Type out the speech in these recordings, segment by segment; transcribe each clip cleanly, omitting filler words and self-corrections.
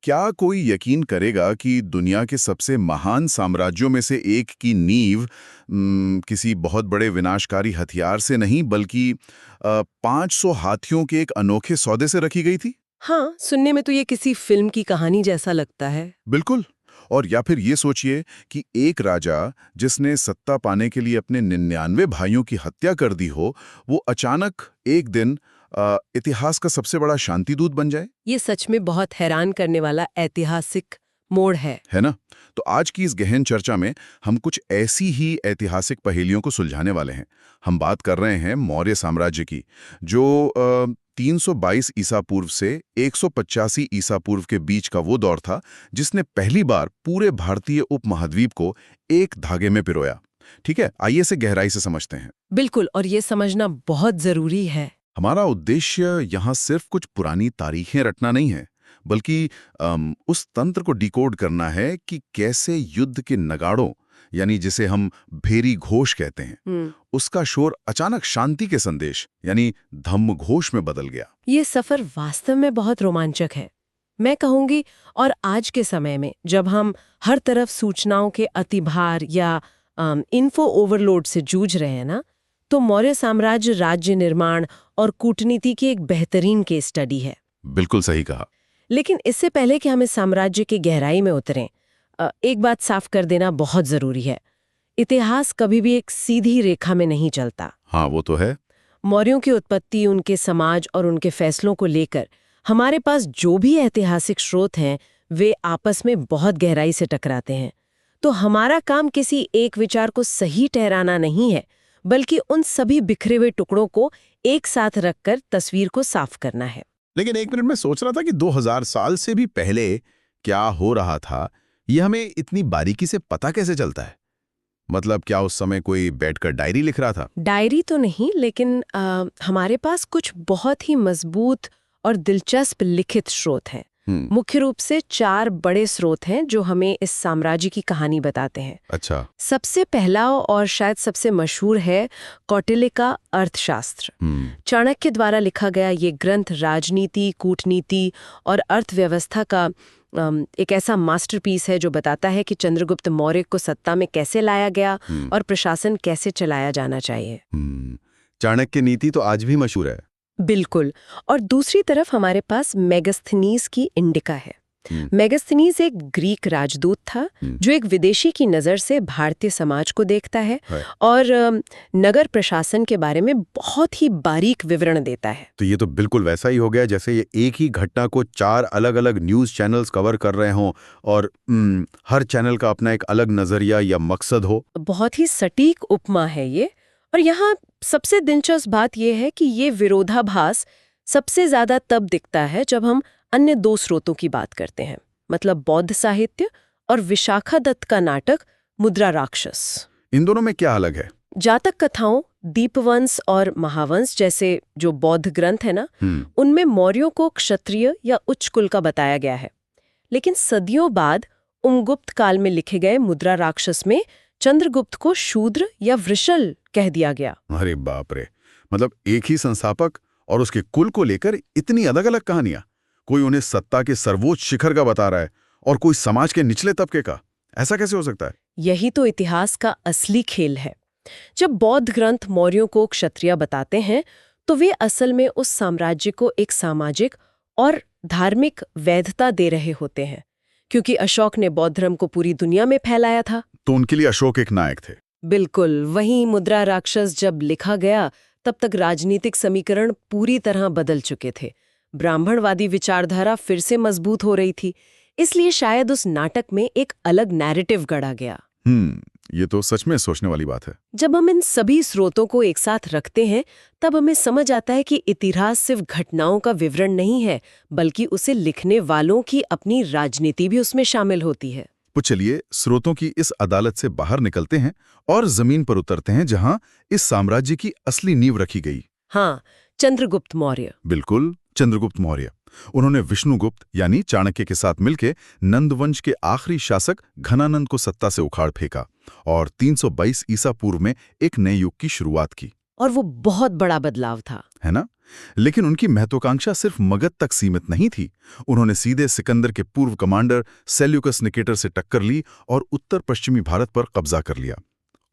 क्या कोई यकीन करेगा कि दुनिया के सबसे महान साम्राज्यों में से एक की नींव किसी बहुत बड़े विनाशकारी हथियार से नहीं बल्कि 500 हाथियों के एक अनोखे सौदे से रखी गई थी? हाँ, सुनने में तो ये किसी फिल्म की कहानी जैसा लगता है। बिल्कुल। और या फिर ये सोचिए कि एक राजा जिसने सत्ता पाने के लिए अपने 99 भाइयों की हत्या कर दी हो, वो अचानक एक दिन इतिहास का सबसे बड़ा शांतिदूत बन जाए। ये सच में बहुत हैरान करने वाला ऐतिहासिक मोड़ है ना? तो आज की इस गहन चर्चा में हम कुछ ऐसी ही ऐतिहासिक पहेलियों को सुलझाने वाले हैं। हम बात कर रहे हैं मौर्य साम्राज्य की, जो 322 ईसा पूर्व से 185 ईसा पूर्व के बीच का वो दौर था, जिसने पहली बार पूरे भारतीय उपमहाद्वीप को एक धागे में पिरोया। ठीक है, आइए इसे गहराई से समझते हैं। बिल्कुल, और ये समझना बहुत जरूरी है। हमारा उद्देश्य यहाँ सिर्फ कुछ पुरानी तारीखें रटना नहीं है, बल्कि उस तंत्र को डिकोड करना है कि कैसे युद्ध के नगाड़ों, यानी जिसे हम भेरी घोष कहते हैं, उसका शोर अचानक शांति के संदेश यानी धम्म घोष में बदल गया। ये सफर वास्तव में बहुत रोमांचक है, मैं कहूंगी। और आज के समय में जब हम हर तरफ सूचनाओं के अतिभार या इन्फो ओवरलोड से जूझ रहे हैं ना, तो मौर्य साम्राज्य राज्य निर्माण और कूटनीति की एक बेहतरीन केस स्टडी है। बिल्कुल सही कहा। लेकिन इससे पहले कि हम इस साम्राज्य की गहराई में उतरें, एक बात साफ कर देना बहुत जरूरी है। इतिहास कभी भी एक सीधी रेखा में नहीं चलता। हाँ, वो तो है। मौर्यों की उत्पत्ति, उनके समाज और उनके फैसलों को लेकर हमारे पास जो भी ऐतिहासिक स्रोत हैं, वे आपस में बहुत गहराई से टकराते हैं। तो हमारा काम किसी एक विचार को सही ठहराना नहीं है, बल्कि उन सभी बिखरे हुए टुकड़ों को एक साथ रखकर तस्वीर को साफ करना है। लेकिन एक मिनट में सोच रहा था कि 2000 साल से भी पहले क्या हो रहा था, यह हमें इतनी बारीकी से पता कैसे चलता है? मतलब क्या उस समय कोई बैठकर डायरी लिख रहा था? डायरी तो नहीं, लेकिन हमारे पास कुछ बहुत ही मजबूत और दिलचस्प लिखित स्रोत हैं। मुख्य रूप से 4 बड़े स्रोत हैं जो हमें इस साम्राज्य की कहानी बताते हैं। अच्छा। सबसे पहला और शायद सबसे मशहूर है कौटिल्य का अर्थशास्त्र। चाणक्य द्वारा लिखा गया ये ग्रंथ राजनीति, कूटनीति और अर्थव्यवस्था का एक ऐसा मास्टरपीस है जो बताता है कि चंद्रगुप्त मौर्य को सत्ता में कैसे लाया गया और प्रशासन कैसे चलाया जाना चाहिए। चाणक्य नीति तो आज भी मशहूर है। बिल्कुल। और दूसरी तरफ हमारे पास मेगास्थनीज की इंडिका है। मेगास्थनीज एक ग्रीक राजदूत था जो एक विदेशी की नज़र से भारतीय समाज को देखता है और नगर प्रशासन के बारे में बहुत ही बारीक विवरण देता है। तो ये तो बिल्कुल वैसा ही हो गया जैसे ये एक ही घटना को 4 अलग-अलग न्यूज़ चैनल्स कवर कर रहे हों और हर चैनल का अपना एक अलग नजरिया या मकसद हो। बहुत ही सटीक उपमा है ये। और यहाँ सबसे दिलचस्प बात यह है कि ये विरोधाभास सबसे ज्यादा तब दिखता है जब हम अन्य 2 स्रोतों की बात करते हैं, मतलब बौद्ध साहित्य और विशाखा दत्त का नाटक मुद्रा राक्षस। इन दोनों में क्या अलग है? जातक कथाओं, दीपवंश और महावंश जैसे जो बौद्ध ग्रंथ है ना, उनमें मौर्यों को क्षत्रिय या उच्च कुल का बताया गया है। लेकिन सदियों बाद उमगुप्त काल में लिखे गए मुद्रा राक्षस में चंद्रगुप्त को शूद्र या वृषल कह दिया गया। अरे बाप रे, मतलब एक ही संस्थापक और उसके कुल को लेकर इतनी अलग-अलग कहानियां। कोई उन्हें सत्ता के सर्वोच्च शिखर का बता रहा है और कोई समाज के निचले तबके का। ऐसा कैसे हो सकता है? यही तो इतिहास का असली खेल है। जब बौद्ध ग्रंथ मौर्यों को क्षत्रिय बताते हैं, तो वे असल में उस साम्राज्य को एक सामाजिक और धार्मिक वैधता दे रहे होते हैं, क्योंकि अशोक ने बौद्ध धर्म को पूरी दुनिया में फैलाया था। तो उनके लिए अशोक एक नायक थे। बिल्कुल। वहीं मुद्रा राक्षस जब लिखा गया, तब तक राजनीतिक समीकरण पूरी तरह बदल चुके थे। ब्राह्मणवादी विचारधारा फिर से मजबूत हो रही थी, इसलिए शायद उस नाटक में एक अलग नैरेटिव गढ़ा गया। ये तो सच में सोचने वाली बात है। जब हम इन सभी स्रोतों को एक साथ रखते हैं, तब हमें समझ आता है कि इतिहास सिर्फ घटनाओं का विवरण नहीं है, बल्कि उसे लिखने वालों की अपनी राजनीति भी उसमें शामिल होती है। तो चलिए स्रोतों की इस अदालत से बाहर निकलते हैं और जमीन पर उतरते हैं जहां इस साम्राज्य की असली नींव रखी गई। हाँ, चंद्रगुप्त मौर्य। बिल्कुल, चंद्रगुप्त मौर्य। उन्होंने विष्णुगुप्त यानी चाणक्य के साथ मिलकर नंदवंश के आखिरी शासक घनानंद को सत्ता से उखाड़ फेंका और 322 ईसा पूर्व में एक नए युग की शुरुआत की। और वो बहुत बड़ा बदलाव था, है ना? लेकिन उनकी महत्वाकांक्षा सिर्फ मगध तक सीमित नहीं थी। उन्होंने सीधे सिकंदर के पूर्व कमांडर सेल्यूकस निकेटर से टक्कर ली और उत्तर पश्चिमी भारत पर कब्जा कर लिया।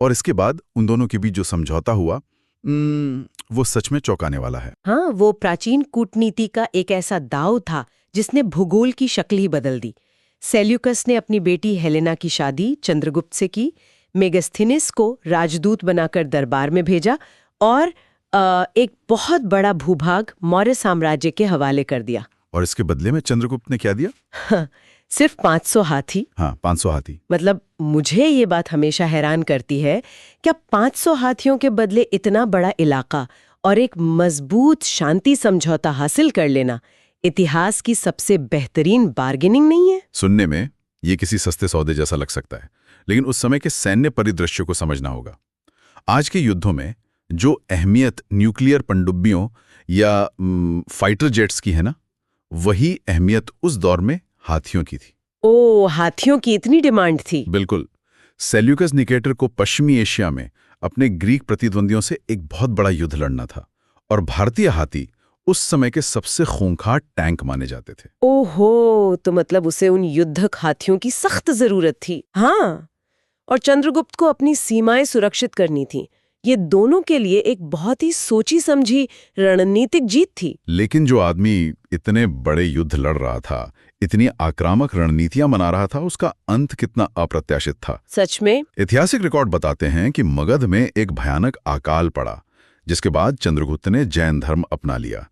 और इसके बाद उन दोनों के बीच जो समझौता हुआ, वो सच में चौंकाने वाला है। हाँ, वो प्राचीन कूटनीति का एक ऐसा दांव था जिसने भूगोल की शक्ल ही बदल दी। सेल्यूकस ने अपनी बेटी हेलेना की शादी चंद्रगुप्त से की, मेगस्थीनिस को राजदूत बनाकर दरबार में भेजा और एक बहुत बड़ा भूभाग मौर्य साम्राज्य के हवाले कर दिया। और इसके बदले में चंद्रगुप्त ने क्या दिया? हाँ, सिर्फ 500 हाथी। हाँ, 500 हाथी। मतलब मुझे ये बात हमेशा हैरान करती है, क्या 500 हाथियों के बदले इतना बड़ा इलाका और एक मजबूत शांति समझौता हासिल कर लेना इतिहास की सबसे बेहतरीन बार्गेनिंग नहीं है? सुनने में ये किसी सस्ते सौदे जैसा लग सकता है, लेकिन उस समय के सैन्य परिदृश्य को समझना होगा। आज के युद्धों में जो अहमियत न्यूक्लियर पनडुब्बियों या फाइटर जेट्स की है ना, वही अहमियत उस दौर में हाथियों की थी। ओ, हाथियों की इतनी डिमांड थी? बिल्कुल। सेल्यूकस निकेटर को पश्चिमी एशिया में अपने ग्रीक प्रतिद्वंदियों से एक बहुत बड़ा युद्ध लड़ना था, और भारतीय हाथी उस समय के सबसे खूंखार टैंक माने जाते थे। ओहो, तो मतलब उसे उन युद्धक हाथियों की सख्त जरूरत थी। हाँ, और चंद्रगुप्त को अपनी सीमाएं सुरक्षित करनी थी। ये दोनों के लिए एक बहुत ही सोची समझी रणनीतिक जीत थी। लेकिन जो आदमी इतने बड़े युद्ध लड़ रहा था, इतनी आक्रामक रणनीतियां बना रहा था, उसका अंत कितना अप्रत्याशित था। सच में? ऐतिहासिक रिकॉर्ड बताते हैं कि मगध में एक भयानक अकाल पड़ा, जिसके बाद चंद्रगुप्त ने जैन धर्म अपना लिया।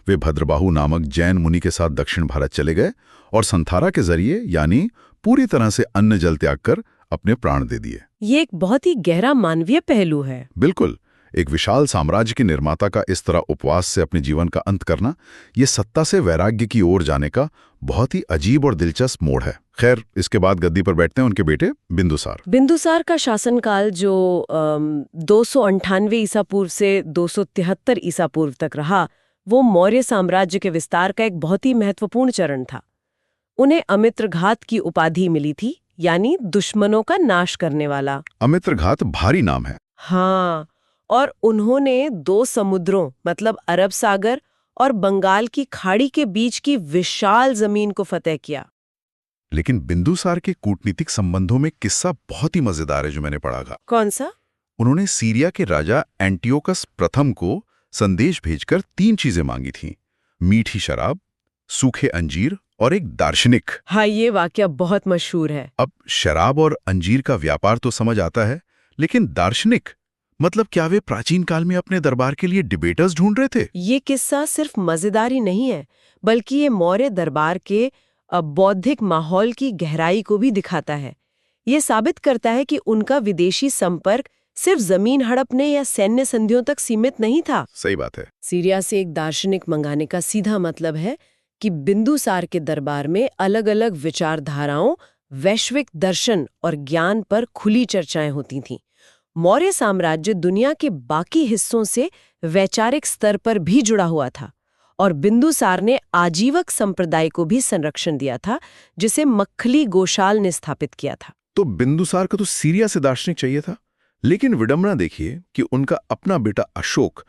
वे भद्रबाहु नामक जैन मुनि के साथ दक्षिण भारत चले गए और संथारा के जरिए, यानी पूरी तरह से अन्न जल त्याग कर, अपने प्राण दे दिए। ये एक बहुत ही गहरा मानवीय पहलू है। बिल्कुल। एक विशाल साम्राज्य के निर्माता का इस तरह उपवास से अपने जीवन का अंत करना, ये सत्ता से वैराग्य की ओर जाने का बहुत ही अजीब और दिलचस्प मोड़ है। खैर, इसके बाद गद्दी पर बैठते हैं उनके बेटे बिंदुसार। बिंदुसार का शासनकाल जो 298 ईसा पूर्व से 273 ईसा पूर्व तक रहा, वो मौर्य साम्राज्य के विस्तार का एक बहुत ही महत्वपूर्ण चरण था। उन्हें अमित्रघात की उपाधि मिली थी, यानी दुश्मनों का नाश करने वाला। अमित्रघात भारी नाम है। हाँ, और उन्होंने 2 समुद्रों मतलब अरब सागर और बंगाल की खाड़ी के बीच की विशाल जमीन को फतेह किया। लेकिन बिंदुसार के कूटनीतिक संबंधों में किस्सा बहुत ही मजेदार है जो मैंने पढ़ा था। कौन सा? उन्होंने सीरिया के राजा एंटियोकस प्रथम को संदेश भेजकर 3 चीजें मांगी थीं: मीठी शराब, सूखे अंजीर और एक दार्शनिक। हाँ, ये वाकया बहुत मशहूर है। अब शराब और अंजीर का व्यापार तो समझ आता है, लेकिन दार्शनिक मतलब क्या वे प्राचीन काल में अपने दरबार के लिए डिबेटर्स ढूंढ रहे थे? ये किस्सा सिर्फ मजेदारी नहीं है, बल्कि ये मौर्य दरबार के बौद्धिक माहौल की गहराई को भी दिखाता है। ये साबित करता है कि उनका विदेशी संपर्क सिर्फ जमीन हड़पने या सैन्य संधियों तक सीमित नहीं था। सही बात है। सीरिया से एक दार्शनिक मंगाने का सीधा मतलब है कि बिंदुसार के दरबार में अलग अलग विचारधाराओं, वैश्विक दर्शन और ज्ञान पर खुली चर्चाएं होती थीं। मौर्य साम्राज्य दुनिया के बाकी हिस्सों से वैचारिक स्तर पर भी जुड़ा हुआ था, और बिंदुसार ने आजीवक संप्रदाय को भी संरक्षण दिया था, जिसे मक्खली गोशाल ने स्थापित किया था। तो बिंदुसार को तो सीरिया से दार्शनिक चाहिए था, लेकिन विडंबना देखिए कि उनका अपना बेटा अशोक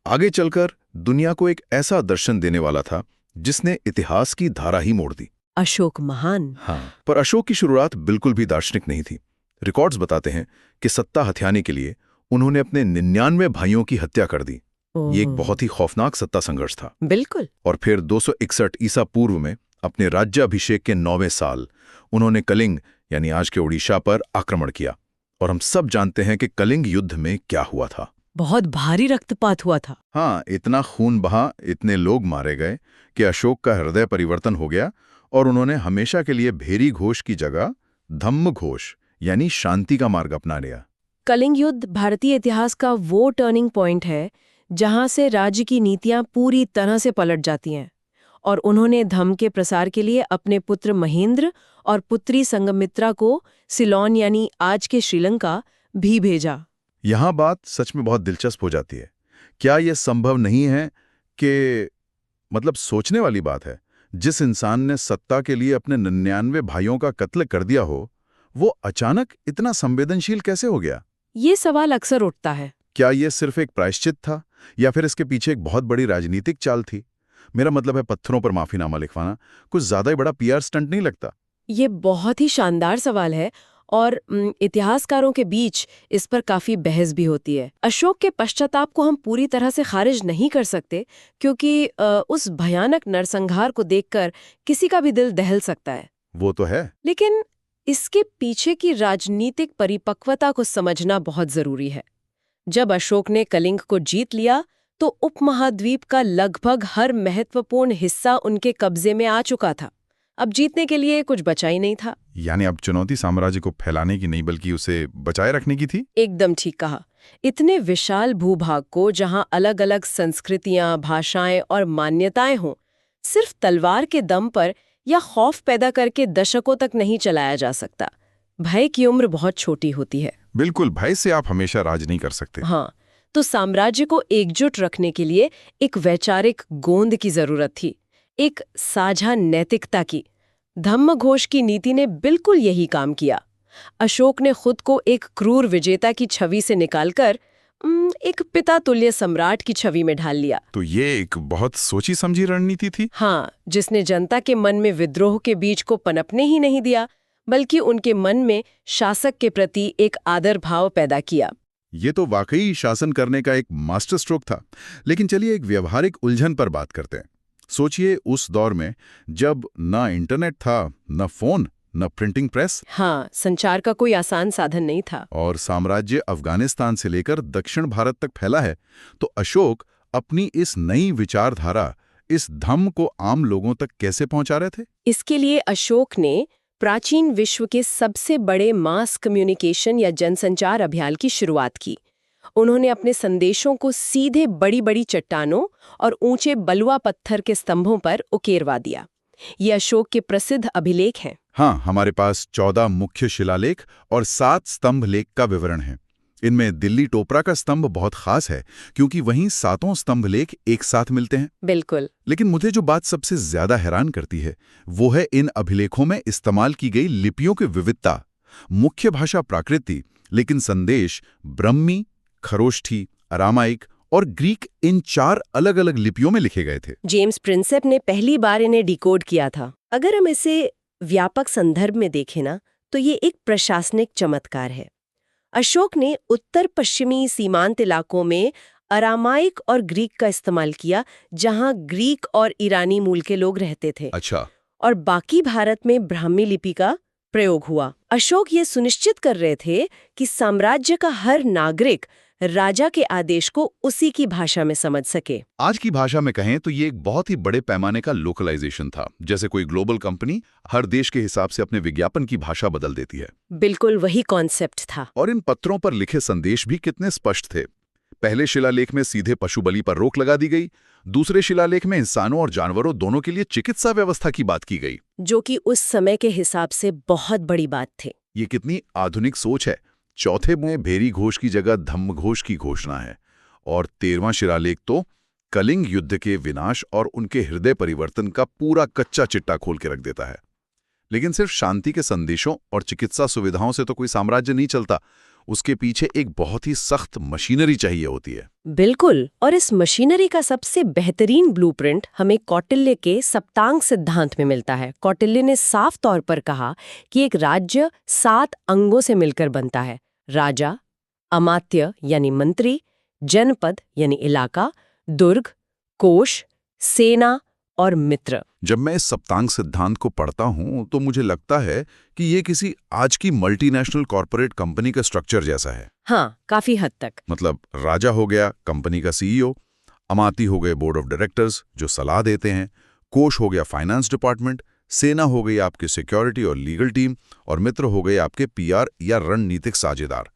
आगे चलकर दुनिया को एक ऐसा दर्शन देने वाला था जिसने इतिहास की धारा ही मोड़ दी। अशोक महान। हाँ, पर अशोक की शुरुआत बिल्कुल भी दार्शनिक नहीं थी। रिकॉर्ड्स बताते हैं कि सत्ता हथियाने के लिए उन्होंने अपने 99 भाइयों की हत्या कर दी। ये एक बहुत ही खौफनाक सत्ता संघर्ष था। बिल्कुल। और फिर 261 ईसा पूर्व में अपने राज्याभिषेक के 9वें साल उन्होंने कलिंग यानी आज के ओडिशा पर आक्रमण किया। और हम सब जानते हैं कि कलिंग युद्ध में क्या हुआ था। बहुत भारी रक्तपात हुआ था। हाँ, इतना खून बहा, इतने लोग मारे गए कि अशोक का हृदय परिवर्तन हो गया और उन्होंने हमेशा के लिए भेरी घोष की जगह धम्म घोष यानी शांति का मार्ग अपना लिया। कलिंग युद्ध भारतीय इतिहास का वो टर्निंग पॉइंट है जहां से राज्य की नीतियां पूरी तरह से पलट जाती हैं, और उन्होंने धम्म के प्रसार के लिए अपने पुत्र महेंद्र और पुत्री संगमित्रा को सिलोन यानी आज के श्रीलंका भी भेजा। यहाँ बात सच में बहुत दिलचस्प हो जाती है। क्या यह संभव नहीं है कि मतलब सोचने वाली बात है, जिस इंसान ने सत्ता के लिए अपने 99 भाइयों का कत्ल कर दिया हो, वो अचानक इतना संवेदनशील कैसे हो गया? ये सवाल अक्सर उठता है। क्या यह सिर्फ एक प्रायश्चित था या फिर इसके पीछे एक बहुत बड़ी राजनीतिक चाल थी? मेरा मतलब है पत्थरों पर माफीनामा लिखवाना कुछ ज्यादा ही बड़ा पीआर स्टंट नहीं लगता? ये बहुत ही शानदार सवाल है और इतिहासकारों के बीच इस पर काफी बहस भी होती है। अशोक के पश्चाताप को हम पूरी तरह से खारिज नहीं कर सकते क्योंकि उस भयानक नरसंहार को देखकर किसी का भी दिल दहल सकता है। वो तो है। लेकिन इसके पीछे की राजनीतिक परिपक्वता को समझना बहुत जरूरी है। जब अशोक ने कलिंग को जीत लिया तो उपमहाद्वीप का लगभग हर महत्वपूर्ण हिस्सा उनके कब्जे में आ चुका था। अब जीतने के लिए कुछ बचा ही नहीं था। यानी अब चुनौती साम्राज्य को फैलाने की नहीं बल्कि उसे बचाए रखने की थी। एकदम ठीक कहा। इतने विशाल भूभाग को जहां अलग अलग संस्कृतियां, भाषाएं और मान्यताएं हों, सिर्फ तलवार के दम पर या खौफ पैदा करके दशकों तक नहीं चलाया जा सकता। भय की उम्र बहुत छोटी होती है। बिल्कुल, भय से आप हमेशा राज नहीं कर सकते। हाँ, तो साम्राज्य को एकजुट रखने के लिए एक वैचारिक गोंद की जरूरत थी, एक साझा नैतिकता की। धम्मघोष की नीति ने बिल्कुल यही काम किया। अशोक ने खुद को एक क्रूर विजेता की छवि से निकालकर एक पिता तुल्य सम्राट की छवि में ढाल लिया। तो ये एक बहुत सोची समझी रणनीति थी। हाँ, जिसने जनता के मन में विद्रोह के बीज को पनपने ही नहीं दिया, बल्कि उनके मन में शासक के प्रति एक आदर भाव पैदा किया। ये तो वाकई शासन करने का एक मास्टर स्ट्रोक था। लेकिन चलिए एक व्यवहारिक उलझन पर बात करते हैं। सोचिए उस दौर में जब न इंटरनेट था, न फोन, न प्रिंटिंग प्रेस। हाँ, संचार का कोई आसान साधन नहीं था। और साम्राज्य अफगानिस्तान से लेकर दक्षिण भारत तक फैला है। तो अशोक अपनी इस नई विचारधारा, इस धम्म को आम लोगों तक कैसे पहुंचा रहे थे? इसके लिए अशोक ने प्राचीन विश्व के सबसे बड़े मास कम्युनिकेशन या जनसंचार अभियान की शुरुआत की। उन्होंने अपने संदेशों को सीधे बड़ी बड़ी चट्टानों और ऊंचे बलुआ पत्थर के स्तंभों पर उकेरवा दिया। ये अशोक के प्रसिद्ध अभिलेख हैं। हाँ, हमारे पास 14 मुख्य शिलालेख और 7 स्तंभ लेख का विवरण है। इनमें दिल्ली टोपरा का स्तंभ बहुत खास है क्योंकि वहीं 7 स्तंभ लेख एक साथ मिलते हैं। बिल्कुल। लेकिन मुझे जो बात सबसे ज्यादा हैरान करती है वो है इन अभिलेखों में इस्तेमाल की गई लिपियों की विविधता। मुख्य भाषा प्राकृति, लेकिन संदेश ब्रह्मी, खरोष्ठी, अरामाइक और ग्रीक, इन 4 अलग अलग लिपियों में लिखे गए थे। जेम्स प्रिंसेप ने पहली बार इन्हें डिकोड किया था। अगर हम इसे व्यापक संदर्भ में देखें ना, तो ये एक प्रशासनिक चमत्कार है। अशोक ने उत्तर पश्चिमी सीमांत इलाकों में अरामाइक और ग्रीक का इस्तेमाल किया, जहां ग्रीक और ईरानी मूल के लोग रहते थे। अच्छा। और बाकी भारत में ब्राह्मी लिपि का प्रयोग हुआ। अशोक ये सुनिश्चित कर रहे थे कि साम्राज्य का हर नागरिक राजा के आदेश को उसी की भाषा में समझ सके। आज की भाषा में कहें तो ये एक बहुत ही बड़े पैमाने का लोकलाइजेशन था। जैसे कोई ग्लोबल कंपनी हर देश के हिसाब से अपने विज्ञापन की भाषा बदल देती है। बिल्कुल वही कॉन्सेप्ट था। और इन पत्रों पर लिखे संदेश भी कितने स्पष्ट थे। पहले शिलालेख में सीधे पशु बलि पर रोक लगा दी गई। दूसरे शिलालेख में इंसानों और जानवरों दोनों के लिए चिकित्सा व्यवस्था की बात की गई, जो कि उस समय के हिसाब से बहुत बड़ी बात थी। ये कितनी आधुनिक सोच है। चौथे में भेरी घोष की जगह धम्मघोष की घोषणा है। और 13वां शिलालेख तो कलिंग युद्ध के विनाश और उनके हृदय परिवर्तन का पूरा कच्चा चिट्टा खोल के रख देता है। लेकिन सिर्फ शांति के संदेशों और चिकित्सा सुविधाओं से तो कोई साम्राज्य नहीं चलता। उसके पीछे एक बहुत ही सख्त मशीनरी चाहिए होती है। बिल्कुल। और इस मशीनरी का सबसे बेहतरीन ब्लूप्रिंट हमें कौटिल्य के सप्तांग सिद्धांत में मिलता है। कौटिल्य ने साफ तौर पर कहा कि एक राज्य 7 अंगों से मिलकर बनता है: राजा, अमात्य यानी मंत्री, जनपद यानी इलाका, दुर्ग, कोश, सेना और मित्र। जब मैं इस सप्तांग सिद्धांत को पढ़ता हूं तो मुझे लगता है कि ये किसी आज की मल्टीनेशनल कॉर्पोरेट कंपनी का स्ट्रक्चर जैसा है। हाँ, काफी हद तक। मतलब राजा हो गया कंपनी का सीईओ, अमाती हो गए बोर्ड ऑफ डायरेक्टर्स जो सलाह देते हैं, कोष हो गया फाइनेंस डिपार्टमेंट, सेना हो गई आपकी सिक्योरिटी और लीगल टीम, और मित्र हो गए आपके पीआर या रणनीतिक साझेदार।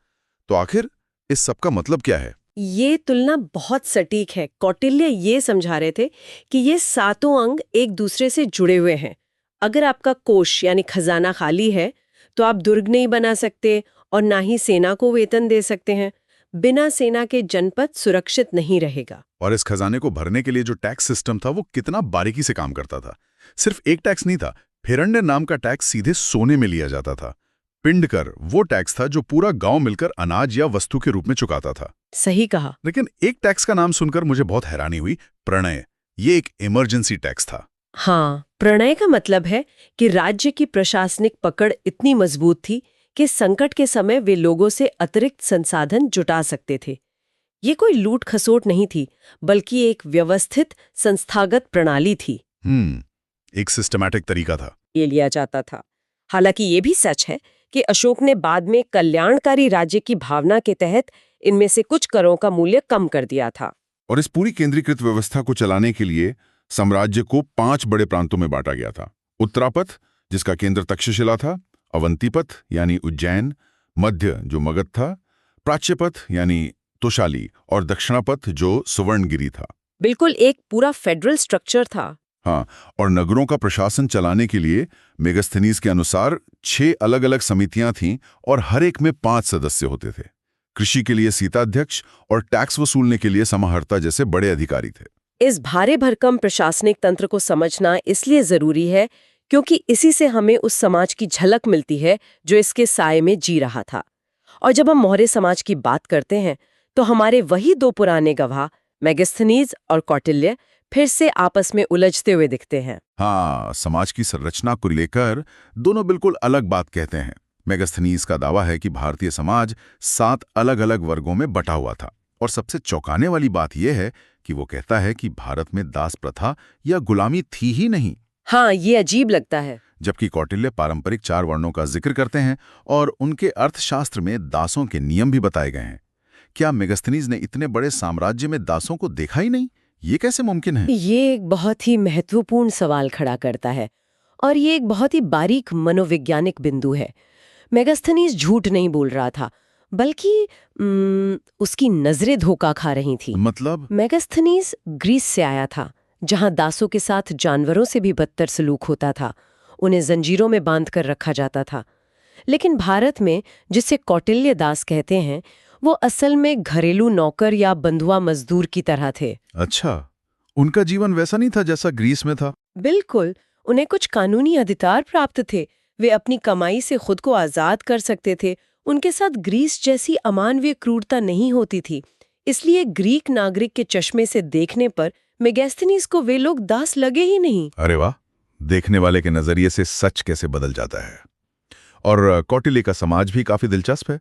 तो आखिर इस सब का मतलब क्या है? ये तुलना बहुत सटीक है। कौटिल्य ये समझा रहे थे कि ये 7 अंग एक दूसरे से जुड़े हुए हैं। अगर आपका कोष यानी खजाना खाली है तो आप दुर्ग नहीं बना सकते और ना ही सेना को वेतन दे सकते हैं। बिना सेना के जनपद सुरक्षित नहीं रहेगा। और इस खजाने को भरने के लिए जो टैक्स सिस्टम था वो कितना बारीकी से काम करता था। सिर्फ एक टैक्स नहीं था, फिरंडे नाम का टैक्स सीधे सोने में लिया जाता था। पिंडकर वो टैक्स था जो पूरा गांव मिलकर अनाज या वस्तु के रूप में चुकाता था। सही कहा। लेकिन एक टैक्स का नाम सुनकर मुझे बहुत हैरानी हुई, प्रणय। ये एक इमरजेंसी टैक्स था। हाँ, प्रणय का मतलब है कि राज्य की प्रशासनिक पकड़ इतनी मजबूत थी कि संकट के समय वे लोगों से अतिरिक्त संसाधन जुटा सकते थे। ये कोई लूट खसोट नहीं थी, बल्कि एक व्यवस्थित संस्थागत प्रणाली थी। एक सिस्टमैटिक तरीका था। ये लिया जाता था। हालांकि ये भी सच है कि अशोक ने बाद में कल्याणकारी राज्य की भावना के तहत इनमें से कुछ करों का मूल्य कम कर दिया था। और इस पूरी केंद्रीकृत व्यवस्था को चलाने के लिए साम्राज्य को 5 बड़े प्रांतों में बांटा गया था। उत्तरापथ, जिसका केंद्र तक्षशिला था, अवंतीपथ यानी उज्जैन, मध्य जो मगध था, प्राच्यपथ यानी तोशाली, और दक्षिणापथ जो सुवर्णगिरी था। बिल्कुल एक पूरा फेडरल स्ट्रक्चर था। हाँ, और नगरों का प्रशासन चलाने के लिए मेगास्थनीज के अनुसार 6 अलग-अलग समितियां थीं और हर एक में 5 सदस्य होते थे। कृषि के लिए सीताध्यक्ष और टैक्स वसूलने के लिए समाहर्ता जैसे बड़े अधिकारी थे। इस भारे भरकम प्रशासनिक तंत्र को समझना इसलिए जरूरी है क्योंकि इसी से हमें उस समाज की झलक मिलती है जो इसके साये में जी रहा था। और जब हम मौर्य समाज की बात करते हैं तो हमारे वही 2 पुराने गवाह मेगास्थनीज और कौटिल्य फिर से आपस में उलझते हुए दिखते हैं। हाँ, समाज की संरचना को लेकर दोनों बिल्कुल अलग बात कहते हैं। मेगास्थनीज का दावा है कि भारतीय समाज 7 अलग-अलग वर्गों में बटा हुआ था, और सबसे चौंकाने वाली बात यह है कि वो कहता है कि भारत में दास प्रथा या गुलामी थी ही नहीं। हाँ, ये अजीब लगता है। जबकि कौटिल्य पारंपरिक 4 वर्णों का जिक्र करते हैं और उनके अर्थशास्त्र में दासों के नियम भी बताए गए हैं। क्या मेगास्थनीज ने इतने बड़े साम्राज्य में दासों को देखा ही नहीं? ये कैसे मुमकिन है? ये एक बहुत ही महत्वपूर्ण सवाल खड़ा करता है और ये एक बहुत ही बारीक मनोवैज्ञानिक बिंदु है। मेगास्थनीज झूठ नहीं बोल रहा था, बल्कि उसकी नजरें धोखा खा रही थी। मतलब? मेगास्थनीज ग्रीस से आया था, जहां दासों के साथ जानवरों से भी बदतर सलूक होता था। उन्हें जंजीरों में बांध कर रखा जाता था। लेकिन भारत में, जिसे कौटिल्य दास कहते हैं, वो असल में घरेलू नौकर या बंधुआ मजदूर की तरह थे। अच्छा, उनका जीवन वैसा नहीं था जैसा ग्रीस में था? बिल्कुल, उन्हें कुछ कानूनी अधिकार प्राप्त थे। वे अपनी कमाई से खुद को आजाद कर सकते थे। उनके साथ ग्रीस जैसी अमानवीय क्रूरता नहीं होती थी। इसलिए ग्रीक नागरिक के चश्मे से देखने पर मेगास्थनीज को वे लोग दास लगे ही नहीं। अरे वाह, देखने वाले के नजरिए से सच कैसे बदल जाता है। और कौटिल्य का समाज भी काफी दिलचस्प है।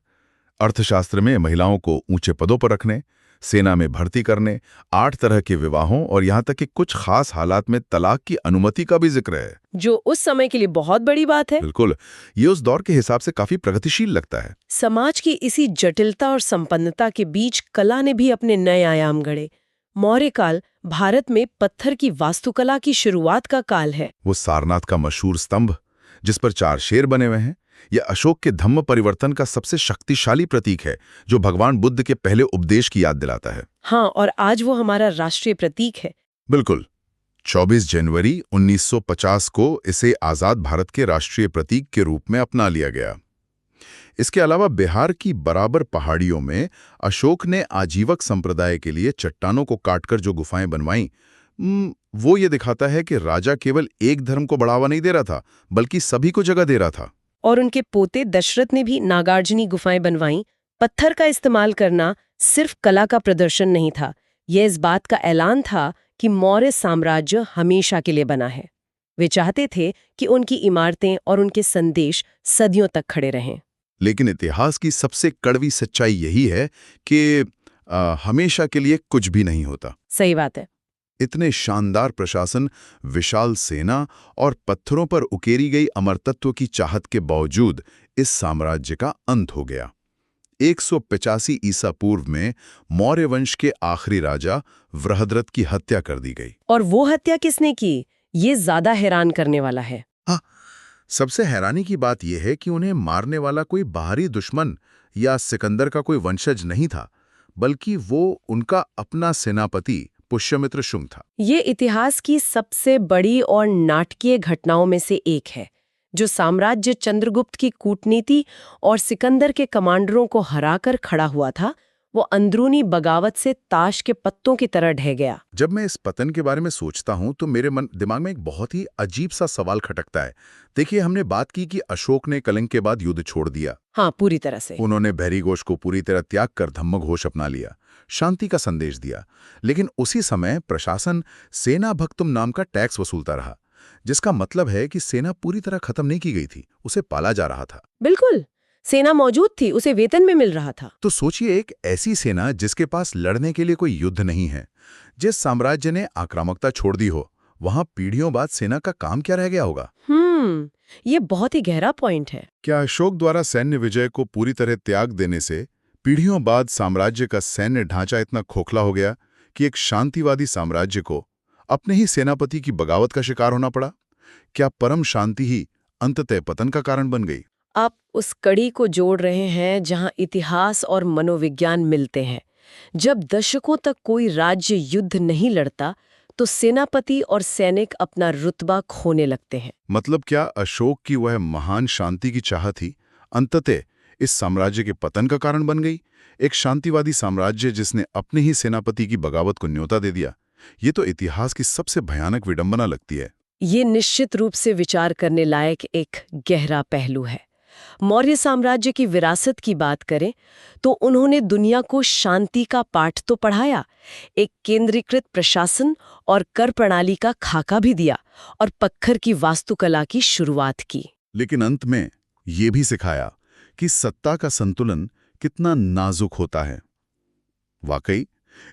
अर्थशास्त्र में महिलाओं को ऊंचे पदों पर रखने, सेना में भर्ती करने, 8 तरह के विवाहों और यहाँ तक कि कुछ खास हालात में तलाक की अनुमति का भी जिक्र है, जो उस समय के लिए बहुत बड़ी बात है। बिल्कुल, ये उस दौर के हिसाब से काफी प्रगतिशील लगता है। समाज की इसी जटिलता और संपन्नता के बीच कला ने भी अपने नए आयाम गढ़े। मौर्य काल भारत में पत्थर की वास्तुकला की शुरुआत का काल है। वो सारनाथ का मशहूर स्तंभ, जिस पर 4 शेर बने हुए हैं, यह अशोक के धम्म परिवर्तन का सबसे शक्तिशाली प्रतीक है, जो भगवान बुद्ध के पहले उपदेश की याद दिलाता है। हाँ, और आज वो हमारा राष्ट्रीय प्रतीक है। बिल्कुल, 24 जनवरी 1950 को इसे आजाद भारत के राष्ट्रीय प्रतीक के रूप में अपना लिया गया। इसके अलावा बिहार की बराबर पहाड़ियों में अशोक ने आजीवक संप्रदाय के लिए चट्टानों को काटकर जो गुफाएं बनवाईं, वो ये दिखाता है कि राजा केवल एक धर्म को बढ़ावा नहीं दे रहा था, बल्कि सभी को जगह दे रहा था। और उनके पोते दशरथ ने भी नागार्जुनी गुफाएं बनवाईं। पत्थर का इस्तेमाल करना सिर्फ कला का प्रदर्शन नहीं था, यह इस बात का ऐलान था कि मौर्य साम्राज्य हमेशा के लिए बना है। वे चाहते थे कि उनकी इमारतें और उनके संदेश सदियों तक खड़े रहें। लेकिन इतिहास की सबसे कड़वी सच्चाई यही है कि हमेशा के लिए कुछ भी नहीं होता। सही बात है। इतने शानदार प्रशासन, विशाल सेना और पत्थरों पर उकेरी गई अमरतत्व की चाहत के बावजूद इस साम्राज्य का अंत हो गया। 185 ईसा पूर्व में मौर्य वंश के आखिरी राजा वृहद्रथ की हत्या कर दी गई। और वो हत्या किसने की, ये ज्यादा हैरान करने वाला है। हाँ, सबसे हैरानी की बात यह है कि उन्हें मारने वाला कोई बाहरी दुश्मन या सिकंदर का कोई वंशज नहीं था, बल्कि वो उनका अपना सेनापति पुष्यमित्र शुंग था। ये इतिहास की सबसे बड़ी और नाटकीय घटनाओं में से एक है। जो साम्राज्य चंद्रगुप्त की कूटनीति और सिकंदर के कमांडरों को हराकर खड़ा हुआ था, वो अंदरूनी बगावत से ताश के पत्तों की तरह ढह गया। जब मैं इस पतन के बारे में सोचता हूं तो मेरे दिमाग में एक बहुत ही अजीब सा सवाल खटकता है। देखिए, हमने बात की कि अशोक ने कलिंग के बाद युद्ध छोड़ दिया। हाँ, पूरी तरह से। उन्होंने भैरीघोष को पूरी तरह त्याग कर धम्मघोष अपना लिया, शांति का संदेश दिया। लेकिन उसी समय प्रशासन सेना भक्तुम नाम का टैक्स वसूलता रहा, जिसका मतलब है कि सेना पूरी तरह खत्म नहीं की गई थी, उसे पाला जा रहा था। बिल्कुल, सेना मौजूद थी, उसे वेतन में मिल रहा था। तो सोचिए, एक ऐसी सेना जिसके पास लड़ने के लिए कोई युद्ध नहीं है, जिस साम्राज्य ने आक्रामकता छोड़ दी हो, वहां पीढ़ियों बाद सेना का काम क्या रह गया होगा? ये बहुत ही गहरा पॉइंट है। क्या अशोक द्वारा सैन्य विजय को पूरी तरह त्याग देने से पीढ़ियों बाद साम्राज्य का सैन्य ढांचा इतना खोखला हो गया कि एक शांतिवादी साम्राज्य को अपने ही सेनापति की बगावत का शिकार होना पड़ा? क्या परम शांति ही अंततः पतन का कारण बन गई? आप उस कड़ी को जोड़ रहे हैं जहां इतिहास और मनोविज्ञान मिलते हैं। जब दशकों तक कोई राज्य युद्ध नहीं लड़ता, तो सेनापति और सैनिक अपना रुतबा खोने लगते हैं। मतलब क्या अशोक की वह महान शांति की चाह थी अंततः इस साम्राज्य के पतन का कारण बन गई? एक शांतिवादी साम्राज्य जिसने अपने ही सेनापति की बगावत को न्योता दे दिया। ये तो इतिहास की सबसे भयानक विडंबना लगती है। ये निश्चित रूप से विचार करने लायक एक गहरा पहलू है। मौर्य साम्राज्य की विरासत की बात करें तो उन्होंने दुनिया को शांति का पाठ तो पढ़ाया, एक केंद्रीकृत प्रशासन और कर प्रणाली का खाका भी दिया और पत्थर की वास्तुकला की शुरुआत की। लेकिन अंत में ये भी सिखाया कि सत्ता का संतुलन कितना नाजुक होता है। वाकई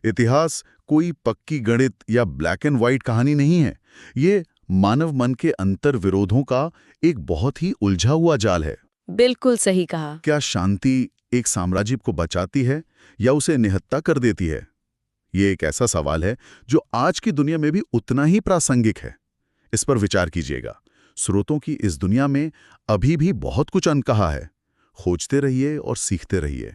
इतिहास कोई पक्की गणित या ब्लैक एंड व्हाइट कहानी नहीं है। ये मानव मन के अंतर विरोधों का एक बहुत ही उलझा हुआ जाल है। बिल्कुल सही कहा। क्या शांति एक साम्राज्य को बचाती है या उसे निहत्था कर देती है? ये एक ऐसा सवाल है जो आज की दुनिया में भी उतना ही प्रासंगिक है। इस पर विचार कीजिएगा। स्रोतों की इस दुनिया में अभी भी बहुत कुछ अनकहा है। खोजते रहिए और सीखते रहिए।